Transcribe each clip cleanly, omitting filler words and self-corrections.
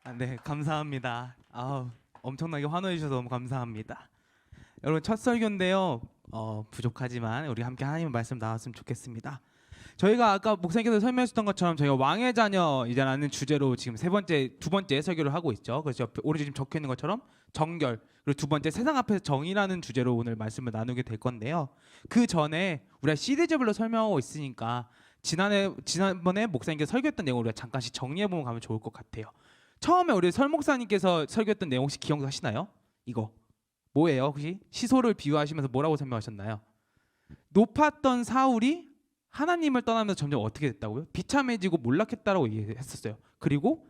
네, 감사합니다. 엄청나게 환호해 주셔서 너무 감사합니다. 여러분 첫 설교인데요. 부족하지만 우리 함께 하나님의 말씀 나왔으면 좋겠습니다. 저희가 아까 목사님께서 설명해 주셨던 것처럼 저희가 왕의 자녀이라는 주제로 지금 두 번째 설교를 하고 있죠. 그래서 오른쪽 지금 적혀 있는 것처럼 정결, 그리고 두 번째 세상 앞에서 정의라는 주제로 오늘 말씀을 나누게 될 건데요. 그 전에 우리가 시리즈별로 설명하고 있으니까 지난번에 목사님께서 설교했던 내용을 우리가 잠깐씩 정리해 보면 가면 좋을 것 같아요. 처음에 우리 설 목사님께서 설교했던 내용 혹시 기억하시나요? 이거 뭐예요? 혹시 시소를 비유하시면서 뭐라고 설명하셨나요? 높았던 사울이 하나님을 떠나면서 점점 어떻게 됐다고요? 비참해지고 몰락했다라고 얘기했었어요. 그리고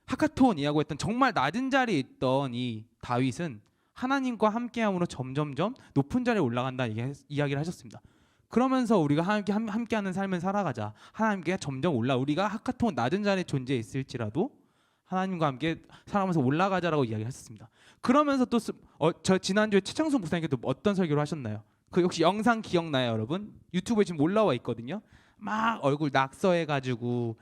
하카톤이라고 했던 정말 낮은 자리에 있던 이 다윗은 하나님과 함께함으로 점점점 높은 자리에 올라간다 이야기를 하셨습니다. 그러면서 우리가 함께하는 삶을 살아가자. 하나님께 점점 우리가 하카톤 낮은 자리에 존재해 있을지라도 하나님과 함께 살아가면서 올라가자라고 이야기했었습니다. 그러면서 또 저 지난주에 최창수 목사님께도 어떤 설교를 하셨나요? 그 혹시 영상 기억나요, 여러분? 유튜브에 지금 올라와 있거든요. 막 얼굴 낙서해가지고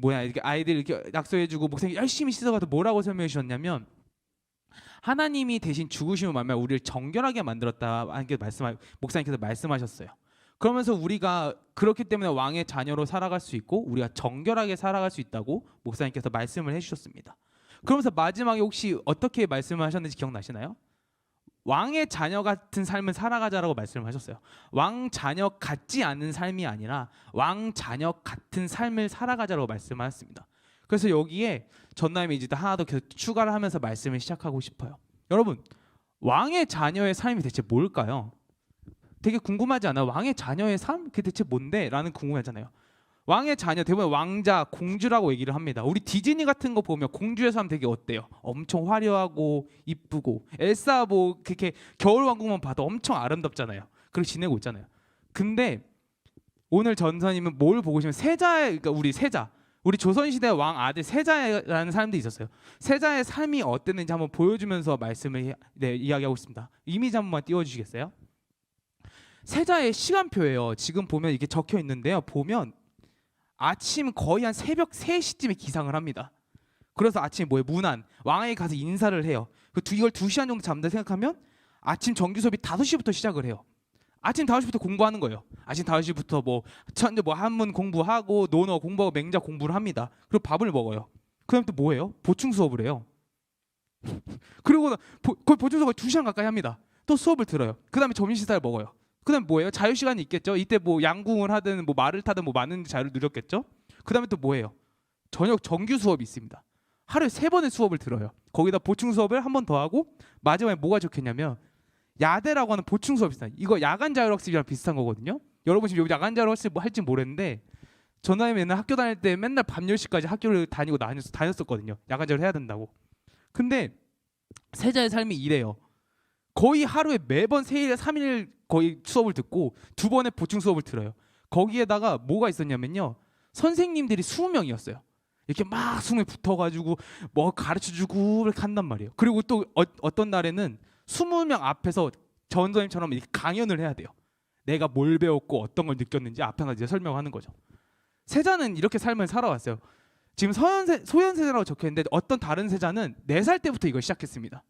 이렇게 아이들 이렇게 낙서해주고 목사님 열심히 씻어가서 뭐라고 설명해 주셨냐면 하나님이 대신 죽으심을 말미암아 우리를 정결하게 만들었다. 목사님께서 말씀하셨어요. 그러면서 우리가 그렇기 때문에 왕의 자녀로 살아갈 수 있고 우리가 정결하게 살아갈 수 있다고 목사님께서 말씀을 해주셨습니다. 그러면서 마지막에 혹시 어떻게 말씀을 하셨는지 기억나시나요? 왕의 자녀 같은 삶을 살아가자라고 말씀을 하셨어요. 왕 자녀 같지 않은 삶이 아니라 왕 자녀 같은 삶을 살아가자라고 말씀하셨습니다. 그래서 여기에 전남이 이제 하나 더 계속 추가를 하면서 말씀을 시작하고 싶어요. 여러분, 왕의 자녀의 삶이 대체 뭘까요? 되게 궁금하지 않아요? 왕의 자녀의 삶? 그게 대체 뭔데? 라는 궁금하잖아요. 왕의 자녀 대부분 왕자, 공주라고 얘기를 합니다. 우리 디즈니 같은 거 보면 공주의 삶 되게 어때요? 엄청 화려하고 이쁘고 엘사 그렇게 겨울왕국만 봐도 엄청 아름답잖아요. 그렇게 지내고 있잖아요. 근데 오늘 전사님은 뭘 보고 계시면 그러니까 우리 조선시대 왕 아들 세자라는 사람도 있었어요. 세자의 삶이 어땠는지 한번 보여주면서 말씀을 이야기하고 있습니다. 이미지 한 번만 띄워주시겠어요? 세자의 시간표예요. 지금 보면 이게 적혀 있는데요. 보면 아침 거의 한 새벽 3시쯤에 기상을 합니다. 그래서 아침에 문안 왕에게 가서 인사를 해요. 이걸 2시간 정도 잠다 생각하면 아침 정규 수업이 5시부터 시작을 해요. 아침 5시부터 공부하는 거예요. 아침 5시부터 천재 한문 공부하고 논어 공부하고 맹자 공부를 합니다. 그리고 밥을 먹어요. 그다음 또 뭐예요? 보충 수업을 해요. 그리고 거의 보충 수업을 2시간 가까이 합니다. 또 수업을 들어요. 그다음에 점심 식사를 먹어요. 그다음 뭐예요? 자유 시간이 있겠죠. 이때 양궁을 하든 말을 타든 많은 자유를 누렸겠죠. 그다음에 또 뭐예요? 저녁 정규 수업이 있습니다. 하루에 3번의 수업을 들어요. 거기다 보충 수업을 한 번 더 하고 마지막에 뭐가 좋겠냐면 야대라고 하는 보충 수업이 있어요. 이거 야간 자율학습이랑 비슷한 거거든요. 여러분 지금 여기 야간 자율학습 할지 모르는데 전화에 맨날 학교 다닐 때 맨날 밤 10시까지 학교를 다니고 다녔었거든요. 야간 자율 해야 된다고. 근데 세자의 삶이 이래요. 거의 하루에 매번 3일 거의 수업을 듣고 2번의 보충 수업을 들어요. 거기에다가 뭐가 있었냐면요. 선생님들이 20명이었어요. 이렇게 막 숨에 붙어가지고 가르쳐주고 이렇게 한단 말이에요. 그리고 또 어떤 날에는 20명 앞에서 전도님처럼 이렇게 강연을 해야 돼요. 내가 뭘 배웠고 어떤 걸 느꼈는지 앞에서 이제 설명하는 거죠. 세자는 이렇게 삶을 살아왔어요. 지금 소현세자라고 적혀있는데 어떤 다른 세자는 4살 때부터 이걸 시작했습니다.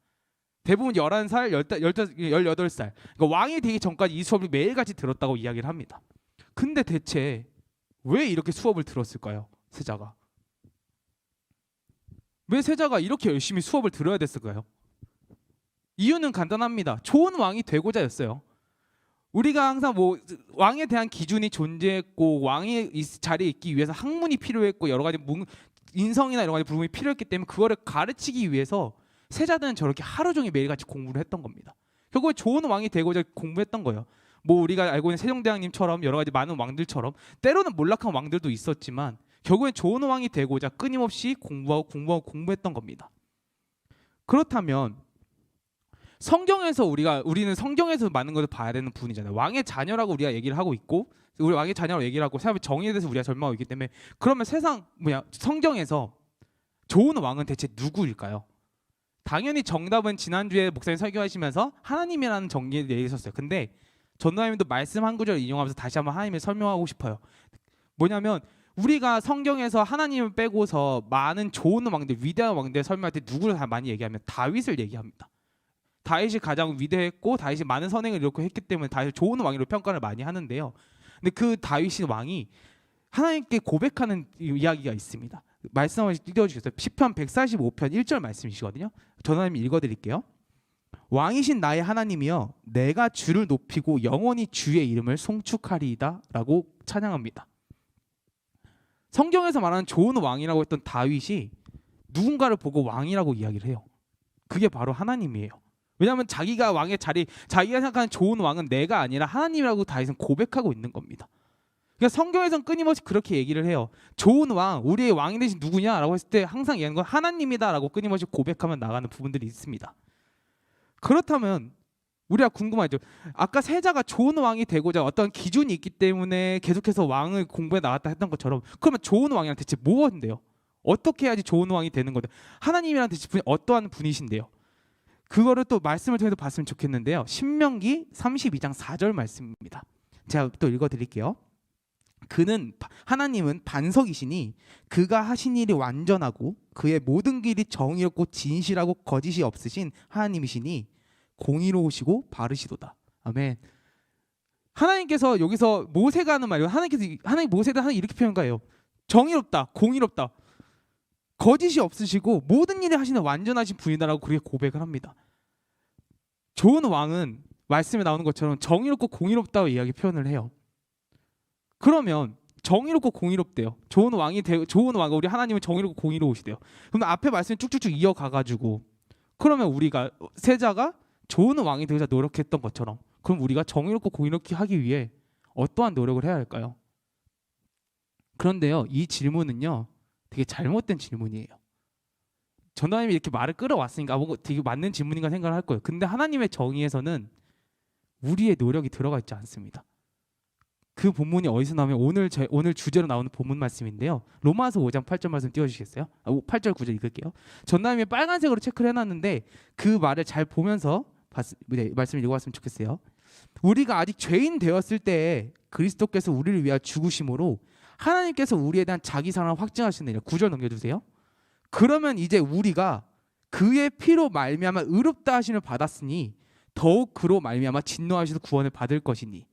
대부분 11살, 18살. 그러니까 왕이 되기 전까지 이 수업을 매일같이 들었다고 이야기를 합니다. 근데 대체 왜 이렇게 수업을 들었을까요? 세자가. 왜 세자가 이렇게 열심히 수업을 들어야 됐을까요? 이유는 간단합니다. 좋은 왕이 되고자였어요. 우리가 항상 왕에 대한 기준이 존재했고 왕의 자리에 있기 위해서 학문이 필요했고 여러 가지 인성이나 여러 가지 부분이 필요했기 때문에 그거를 가르치기 위해서 세자들은 저렇게 하루 종일 매일같이 공부를 했던 겁니다. 결국에 좋은 왕이 되고자 공부했던 거예요. 우리가 알고 있는 세종대왕님처럼 여러 가지 많은 왕들처럼 때로는 몰락한 왕들도 있었지만 결국엔 좋은 왕이 되고자 끊임없이 공부했던 겁니다. 그렇다면 우리는 성경에서 많은 것을 봐야 되는 부분이잖아요. 왕의 자녀라고 우리가 얘기를 하고 있고 우리 왕의 자녀라고 얘기를 하고 사람의 정의에 대해서 우리가 절망하고 있기 때문에 그러면 성경에서 좋은 왕은 대체 누구일까요? 당연히 정답은 지난주에 목사님 설교하시면서 하나님이라는 정의에 얘기하셨어요. 근데 전도사님도 말씀 한 구절 인용하면서 다시 한번 하나님을 설명하고 싶어요. 뭐냐면 우리가 성경에서 하나님을 빼고서 많은 좋은 왕들, 위대한 왕들 설명할 때 누구를 다 많이 얘기하면 다윗을 얘기합니다. 다윗이 가장 위대했고 다윗이 많은 선행을 이렇게 했기 때문에 다윗을 좋은 왕으로 평가를 많이 하는데요. 근데 그 다윗이 왕이 하나님께 고백하는 이야기가 있습니다. 말씀을 띄워주셨어요. 시편 145편 1절 말씀이시거든요. 전하님 읽어드릴게요. 왕이신 나의 하나님이여 내가 주를 높이고 영원히 주의 이름을 송축하리이다 라고 찬양합니다. 성경에서 말하는 좋은 왕이라고 했던 다윗이 누군가를 보고 왕이라고 이야기를 해요. 그게 바로 하나님이에요. 왜냐하면 자기가 왕의 자리, 자기가 생각하는 좋은 왕은 내가 아니라 하나님이라고 다윗은 고백하고 있는 겁니다. 그러니까 성경에서는 끊임없이 그렇게 얘기를 해요. 좋은 왕, 우리의 왕이 되신 누구냐라고 했을 때 항상 얘기하는 건 하나님이다라고 끊임없이 고백하며 나가는 부분들이 있습니다. 그렇다면 우리가 궁금하죠. 아까 세자가 좋은 왕이 되고자 어떤 기준이 있기 때문에 계속해서 왕을 공부해 나갔다 했던 것처럼, 그러면 좋은 왕이란 대체 무엇인데요? 어떻게 해야지 좋은 왕이 되는 건데, 하나님이란 대체 분이 어떠한 분이신데요? 그거를 또 말씀을 통해서 봤으면 좋겠는데요. 신명기 32장 4절 말씀입니다. 제가 또 읽어드릴게요. 하나님은 반석이시니 그가 하신 일이 완전하고 그의 모든 길이 정의롭고 진실하고 거짓이 없으신 하나님이시니 공의로우시고 바르시도다. 아멘. 하나님께서 여기서 모세가 하는 말이에요. 하나님 모세를 하나님 이렇게 표현해요. 정의롭다, 공의롭다, 거짓이 없으시고 모든 일을 하시는 완전하신 분이다라고 그렇게 고백을 합니다. 좋은 왕은 말씀에 나오는 것처럼 정의롭고 공의롭다고 이야기 표현을 해요. 그러면 정의롭고 공의롭대요. 좋은 왕 우리 하나님은 정의롭고 공의로우시대요. 그럼 앞에 말씀 쭉쭉쭉 이어가가지고, 그러면 우리가 세자가 좋은 왕이 되고자 노력했던 것처럼, 그럼 우리가 정의롭고 공의롭게 하기 위해 어떠한 노력을 해야 할까요? 그런데요, 이 질문은요 되게 잘못된 질문이에요. 전도사님이 이렇게 말을 끌어왔으니까 뭔가 되게 맞는 질문인가 생각을 할 거예요. 근데 하나님의 정의에서는 우리의 노력이 들어가 있지 않습니다. 그 본문이 어디서 나오면 오늘 주제로 나오는 본문 말씀인데요. 로마서 5장 8절 말씀 띄워주시겠어요? 8절 9절 읽을게요. 전도사님이 빨간색으로 체크를 해놨는데 그 말을 잘 보면서 말씀을 읽어봤으면 좋겠어요. 우리가 아직 죄인 되었을 때에 그리스도께서 우리를 위하여 죽으심으로 하나님께서 우리에 대한 자기 사랑을 확증하시느니라. 9절 넘겨주세요. 그러면 이제 우리가 그의 피로 말미암아 의롭다 하심을 받았으니 더욱 그로 말미암아 진노하시도 구원을 받을 것이니.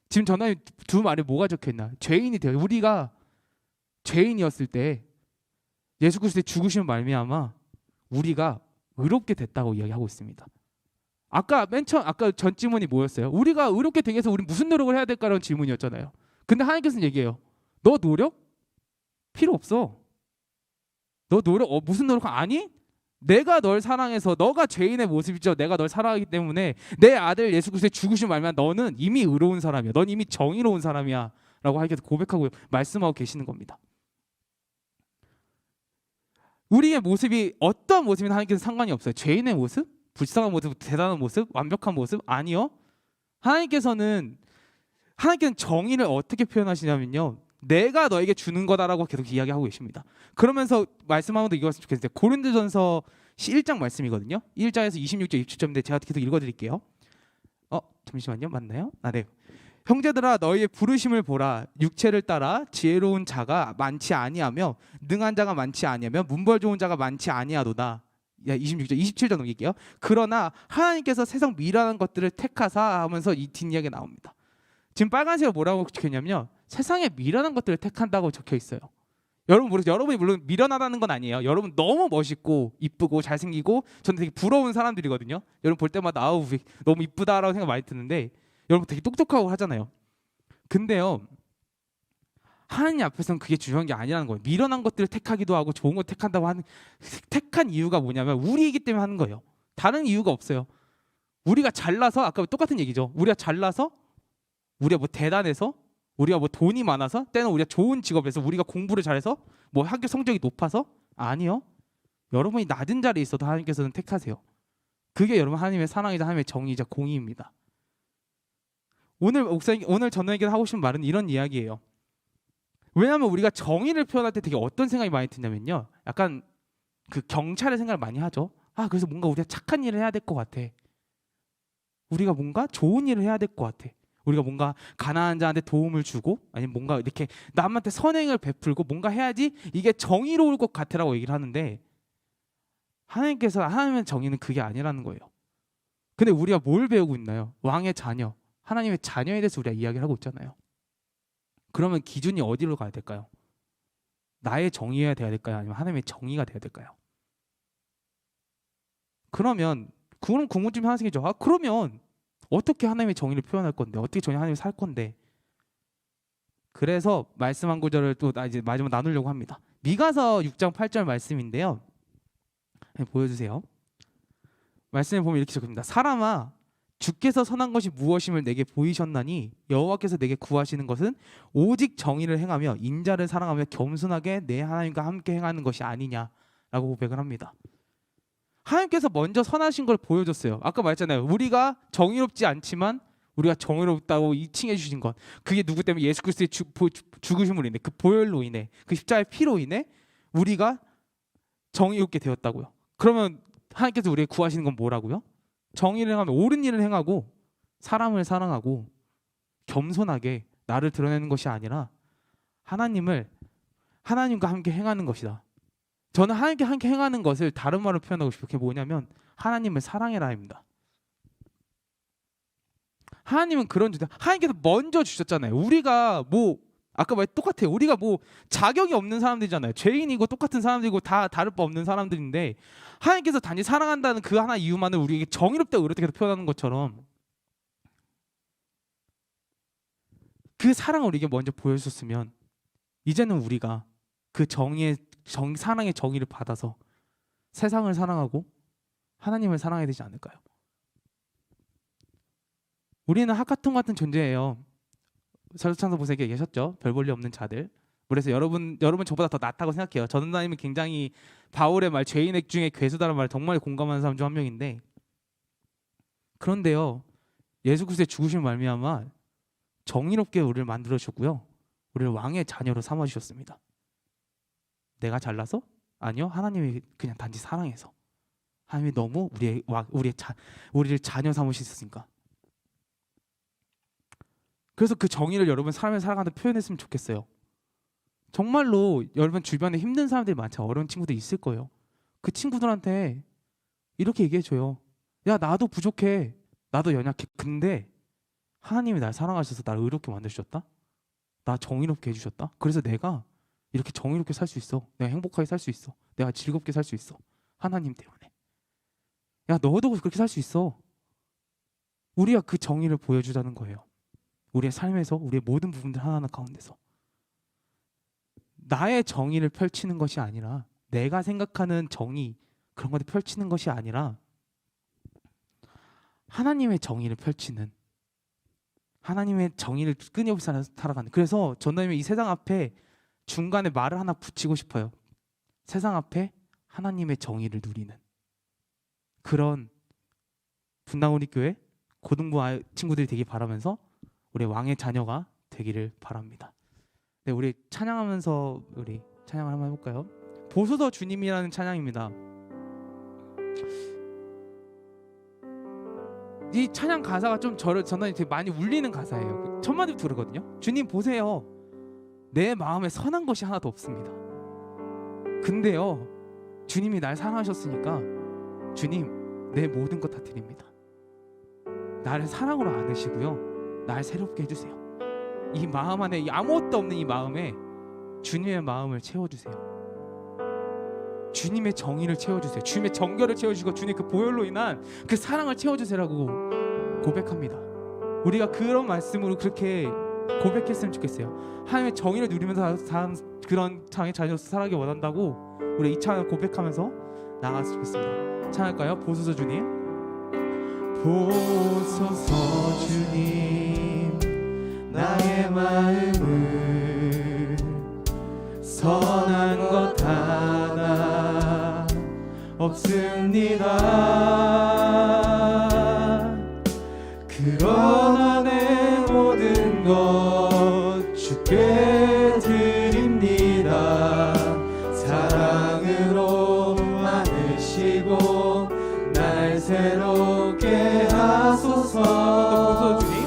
지금 전하님 두 말에 뭐가 적혀있나? 죄인이 되어 우리가 죄인이었을 때 예수 그리스도의 죽으심을 말미암아 우리가 의롭게 됐다고 이야기하고 있습니다. 아까 전 질문이 뭐였어요? 우리가 의롭게 되기 위해서 우리 무슨 노력을 해야 될까라는 질문이었잖아요. 근데 하나님께서는 얘기해요. 너 노력 필요 없어. 너 노력 무슨 노력 아니? 내가 널 사랑해서, 너가 죄인의 모습이죠. 내가 널 사랑하기 때문에 내 아들 예수 그리스도의 죽으심 말면 너는 이미 의로운 사람이야. 넌 이미 정의로운 사람이야. 라고 하나님께서 고백하고 말씀하고 계시는 겁니다. 우리의 모습이 어떤 모습이든 하나님께서 상관이 없어요. 죄인의 모습, 불쌍한 모습, 대단한 모습, 완벽한 모습 아니요. 하나님께서는 정의를 어떻게 표현하시냐면요, 내가 너에게 주는 거다라고 계속 이야기하고 계십니다. 그러면서 말씀하면서 이거 했으면 좋겠어요. 고린도전서 1장 말씀이거든요. 1장에서 26절 27절인데 제가 계속 읽어드릴게요. 잠시만요. 맞나요? 네. 형제들아 너희의 부르심을 보라. 육체를 따라 지혜로운 자가 많지 아니하며 능한 자가 많지 아니하며 문벌 좋은 자가 많지 아니하도다. 26절 27절 넘길게요. 그러나 하나님께서 세상 미련한 것들을 택하사 하면서 이 뒷이야기가 나옵니다. 지금 빨간색으로 뭐라고 적혀있냐면요, 세상에 미련한 것들을 택한다고 적혀 있어요. 여러분이 물론 미련하다는 건 아니에요. 여러분 너무 멋있고 이쁘고 잘생기고 저는 되게 부러운 사람들이거든요. 여러분 볼 때마다 아우 너무 이쁘다라고 생각 많이 드는데, 여러분 되게 똑똑하고 하잖아요. 근데요, 하나님 앞에서는 그게 중요한 게 아니라는 거예요. 미련한 것들을 택하기도 하고 좋은 걸 택한다고 하는, 택한 이유가 뭐냐면 우리이기 때문에 하는 거예요. 다른 이유가 없어요. 우리가 잘나서, 아까 똑같은 얘기죠. 우리가 잘나서, 우리가 뭐 대단해서, 우리가 뭐 돈이 많아서, 때는 우리가 좋은 직업에서, 우리가 공부를 잘해서, 뭐 학교 성적이 높아서, 아니요. 여러분이 낮은 자리에 있어도 하나님께서는 택하세요. 그게 여러분 하나님의 사랑이자 하나님의 정의이자 공의입니다. 오늘 전도에게 하고 싶은 말은 이런 이야기예요. 왜냐하면 우리가 정의를 표현할 때 되게 어떤 생각이 많이 드냐면요, 약간 그 경찰의 생각을 많이 하죠. 그래서 뭔가 우리가 착한 일을 해야 될 것 같아. 우리가 뭔가 좋은 일을 해야 될 것 같아. 우리가 뭔가 가난한 자한테 도움을 주고 아니면 뭔가 이렇게 남한테 선행을 베풀고 뭔가 해야지 이게 정의로울 것 같아라고 얘기를 하는데 하나님의 정의는 그게 아니라는 거예요. 근데 우리가 뭘 배우고 있나요? 왕의 자녀, 하나님의 자녀에 대해서 우리가 이야기를 하고 있잖아요. 그러면 기준이 어디로 가야 될까요? 나의 정의여야 돼야 될까요? 아니면 하나님의 정의가 돼야 될까요? 그러면 그런 궁금증이 하나 생기죠. 그러면 어떻게 하나님의 정의를 표현할 건데, 어떻게 저희 하나님을 살 건데? 그래서 말씀 한 구절을 또 이제 마지막 나누려고 합니다. 미가서 6장 8절 말씀인데요. 보여주세요. 말씀을 보면 이렇게 적힙니다. 사람아, 주께서 선한 것이 무엇임을 내게 보이셨나니 여호와께서 내게 구하시는 것은 오직 정의를 행하며 인자를 사랑하며 겸손하게 내 하나님과 함께 행하는 것이 아니냐라고 고백을 합니다. 하나님께서 먼저 선하신 걸 보여줬어요. 아까 말했잖아요. 우리가 정의롭지 않지만 우리가 정의롭다고 칭해 주신 것, 그게 누구 때문에? 예수 그리스도의 죽으심으로 인해, 그 보혈로 인해, 그 십자가의 피로 인해 우리가 정의롭게 되었다고요. 그러면 하나님께서 우리에게 구하시는 건 뭐라고요? 정의를 행하면 옳은 일을 행하고 사람을 사랑하고 겸손하게 나를 드러내는 것이 아니라 하나님과 함께 행하는 것이다. 저는 하나님과 함께 행하는 것을 다른 말로 표현하고 싶은 게 뭐냐면 하나님을 사랑해라입니다. 하나님은 그런 주제, 하나님께서 먼저 주셨잖아요. 우리가 뭐 아까 말 똑같아요. 우리가 뭐 자격이 없는 사람들이잖아요. 죄인이고 똑같은 사람들이고 다 다를 바 없는 사람들인데 하나님께서 단지 사랑한다는 그 하나 이유만을 우리에게 정의롭다고 의롭게 표현하는 것처럼 그 사랑을 우리에게 먼저 보여줬으면 이제는 우리가 그 사랑의 정의를 받아서 세상을 사랑하고 하나님을 사랑해야 되지 않을까요? 우리는 하카톤 같은 존재예요. 사도창서 보세요. 계셨죠? 별 볼일 없는 자들. 그래서 여러분 저보다 더 낫다고 생각해요. 전도사님은 굉장히 바울의 말 죄인의 중에 괴수다라는 말 정말 공감하는 사람 중 한 명인데, 그런데요, 예수 그리스도의 죽으심을 말미암아 정의롭게 우리를 만들어 주셨고요, 우리를 왕의 자녀로 삼아 주셨습니다. 내가 잘나서? 아니요, 하나님이 그냥 단지 사랑해서. 하나님이 너무 우리를 자녀 삼으셨으니까. 그래서 그 정의를 여러분 사람을 살아가는 데 표현했으면 좋겠어요. 정말로 여러분 주변에 힘든 사람들이 많죠. 어려운 친구들 있을 거예요. 그 친구들한테 이렇게 얘기해줘요. 야, 나도 부족해. 나도 연약해. 근데 하나님이 날 사랑하셔서 나를 의롭게 만드셨다. 나 정의롭게 해주셨다. 그래서 내가 이렇게 정의롭게 살 수 있어. 내가 행복하게 살 수 있어. 내가 즐겁게 살 수 있어. 하나님 때문에. 야, 너도 그렇게 살 수 있어. 우리가 그 정의를 보여주자는 거예요. 우리의 삶에서, 우리의 모든 부분들 하나하나 가운데서 나의 정의를 펼치는 것이 아니라, 내가 생각하는 정의 그런 것을 펼치는 것이 아니라 하나님의 정의를 펼치는, 하나님의 정의를 끊임없이 살아가는. 그래서 전도님이 이 세상 앞에 중간에 말을 하나 붙이고 싶어요. 세상 앞에 하나님의 정의를 누리는 그런 분당우리 교회 고등부 친구들이 되길 바라면서 우리 왕의 자녀가 되기를 바랍니다. 네, 우리 찬양하면서 우리 찬양을 한번 해볼까요? 보소서 주님이라는 찬양입니다. 이 찬양 가사가 좀 저는 되게 많이 울리는 가사예요. 첫 마디부터 그러거든요. 주님 보세요. 내 마음에 선한 것이 하나도 없습니다. 근데요, 주님이 날 사랑하셨으니까 주님 내 모든 것 다 드립니다. 나를 사랑으로 안으시고요, 날 새롭게 해주세요. 이 마음 안에 아무것도 없는 이 마음에 주님의 마음을 채워주세요. 주님의 정의를 채워주세요. 주님의 정결을 채워주시고 주님 그 보혈로 인한 그 사랑을 채워주세요라고 고백합니다. 우리가 그런 말씀으로 그렇게 고백했으면 좋겠어요. 하나님의 정의를 누리면서 그런 장의 자녀로서 살아가기 원한다고 우리 이 찬양 고백하면서 나아갔으면 좋겠습니다. 찬양할까요? 보소서 주님. 보소서 주님, 나의 마음을 선한 것 하나 없습니다. 그러나 내 모든 것 주께 드립니다. 사랑으로 안으시고 날 새롭게 하소서. 보소서 주님.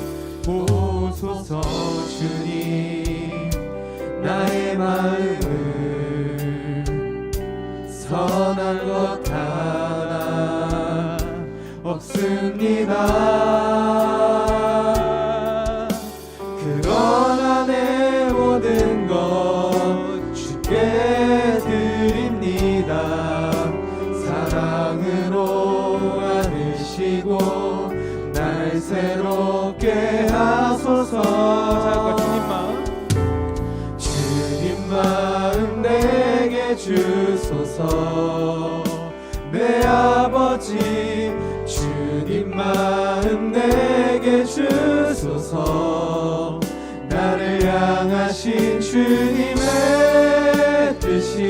부족한 것 하나 없습니다. 그러나 내 모든 것 주께 드립니다. 사랑으로 안으시고 날 새롭게 하소서. 주님 마음 내게 주소서. 내 아버지 주님 마음 내게 주소서. 나를 향하신 주님의 뜻이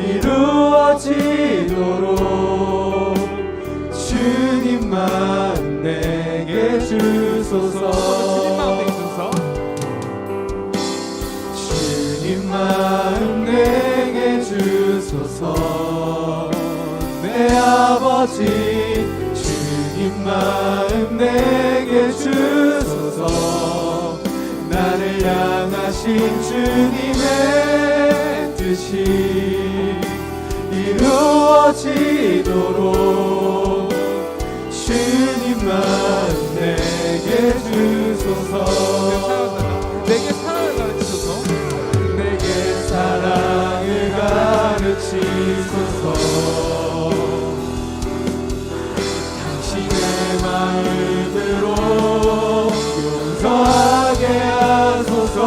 이루어지도록 주님 마음 내게 주소서. 주님 마음 내게 주소서. 내 아버지 주님 마음 내게 주소서. 나를 향하신 주님의 뜻이 이루어지도록 주님 마음 내게 주소서. 내게 사랑을 가르치소서. 내게 사랑을 가르치소서. 당신의 마음으로 용서하게 하소서.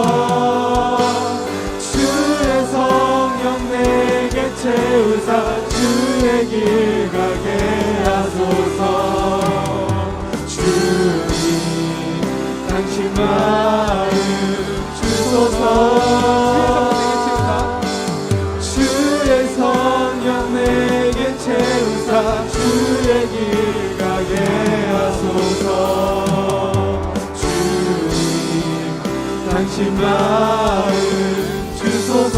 주의 성령 내게 채우사 주의 길 가게 하소서. 주님 당신 마음 주소서. 주의 성령 내게 채우사 주의 길 가게 하소서. 주님 당신 마음 주소서.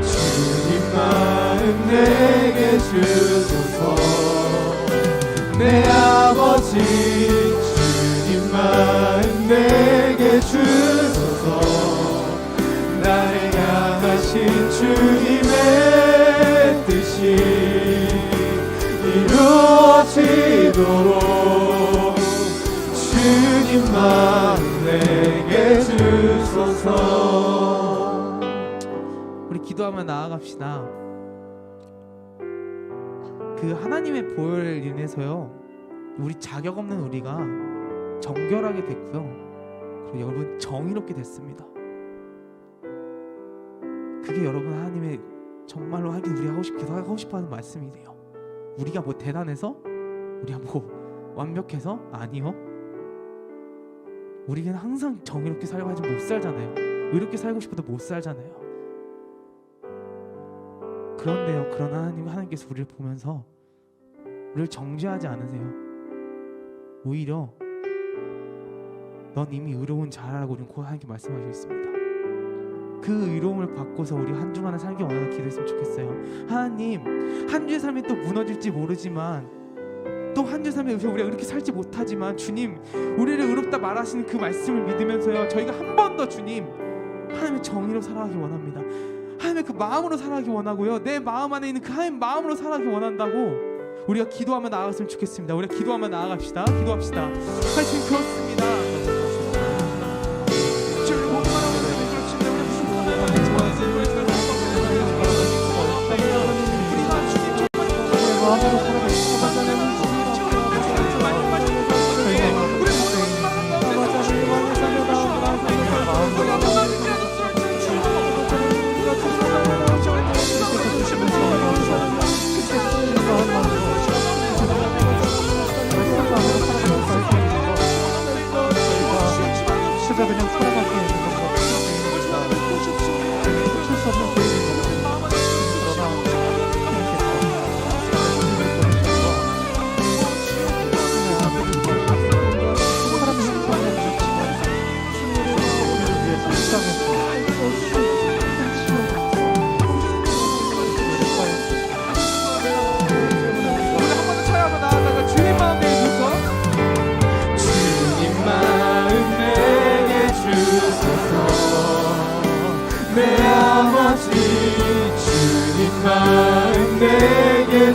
주님 마음 내게 주소서. 내 아버지 주님 마음 내게 주소서. 나를 향하신 주님의 뜻이 이루어지도록 주님 마음 내게 주소서. 우리 기도하며 나아갑시다. 그 하나님의 보혈을 인해서요, 우리 자격 없는 우리가 정결하게 됐고요, 그리고 여러분 정의롭게 됐습니다. 그게 여러분 하나님의 정말로 우리 하고 싶어하는 말씀이래요. 우리가 뭐 대단해서? 우리가 뭐 완벽해서? 아니요. 우리는 항상 정의롭게 살고 하지 못 살잖아요. 의롭게 살고 싶어도 못 살잖아요. 그런데요, 그런 하나님께서 우리를 보면서 우리를 정죄하지 않으세요. 오히려 넌 이미 의로운 자라라고 우리는 하나님께 말씀하시고 있습니다. 그 의로움을 받고서 우리 한 주간을 살기 원하는 기도했으면 좋겠어요. 하나님, 한 주의 삶이 또 무너질지 모르지만, 또 한 주의 삶에 우리가 이렇게 살지 못하지만, 주님 우리를 의롭다 말하시는 그 말씀을 믿으면서요, 저희가 한 번 더 주님 하나님의 정의로 살아가기 원합니다. 하나님의 그 마음으로 살아가기 원하고요, 내 마음 안에 있는 그 하나님 마음으로 살아가기 원한다고 우리가 기도하며 나아갔으면 좋겠습니다. 우리가 기도하며 나아갑시다. 기도합시다. 하나님 그렇습니다.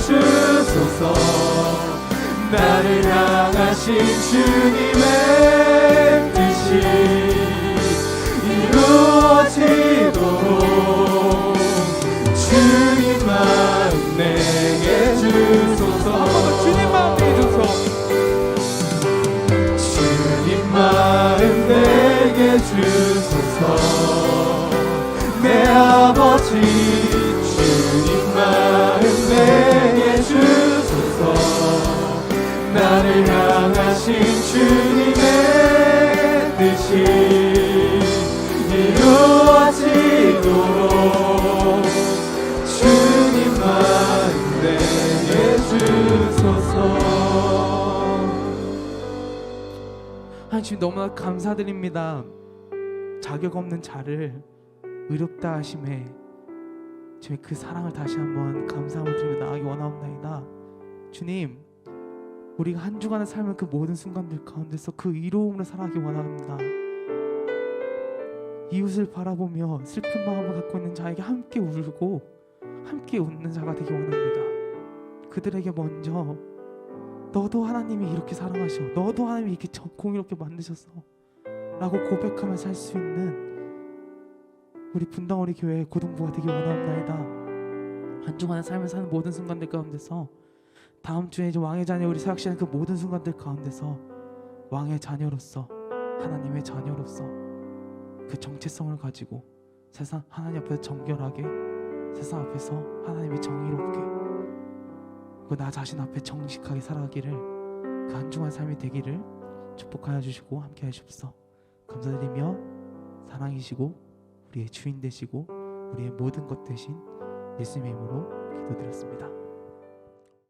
주소서. 나를 향하신 주님의 뜻이 이루어지도록 주님 마음 내게 주소서. 주님 마음 내게 주소서. 주님 마음 내게 주소서. 내 아버지 주님 마음 내게 주소서. 나를 향하신 주님의 뜻이 이루어지도록 주님 마음 내게 주소서. 하나님 주님 너무나 감사드립니다. 자격 없는 자를 의롭다 하심에 주님 그 사랑을 다시 한번 감사함을 드리며 나아가기 원하옵나이다. 주님, 우리가 한 주간의 삶을 그 모든 순간들 가운데서 그 의로움을 살아가기 원합니다. 이웃을 바라보며 슬픈 마음을 갖고 있는 자에게 함께 울고 함께 웃는 자가 되기 원합니다. 그들에게 먼저 너도 하나님이 이렇게 사랑하셔, 너도 하나님이 이렇게 공의롭게 만드셨어 라고 고백하며 살 수 있는 우리 분당어리 교회 고등부가 되기 원합나이다. 한 주간의 삶을 사는 모든 순간들 가운데서 다음 주에 이제 왕의 자녀 우리 사역시는 그 모든 순간들 가운데서 왕의 자녀로서 하나님의 자녀로서 그 정체성을 가지고 세상 하나님 앞에서 정결하게, 세상 앞에서 하나님이 정의롭게, 그 나 자신 앞에 정직하게 살아가기를 그 한 주간 삶이 되기를 축복하여 주시고 함께 하시옵소서. 감사드리며 사랑이시고 우리의 주인 되시고 우리의 모든 것 되신 예수님의 이름으로 기도드렸습니다.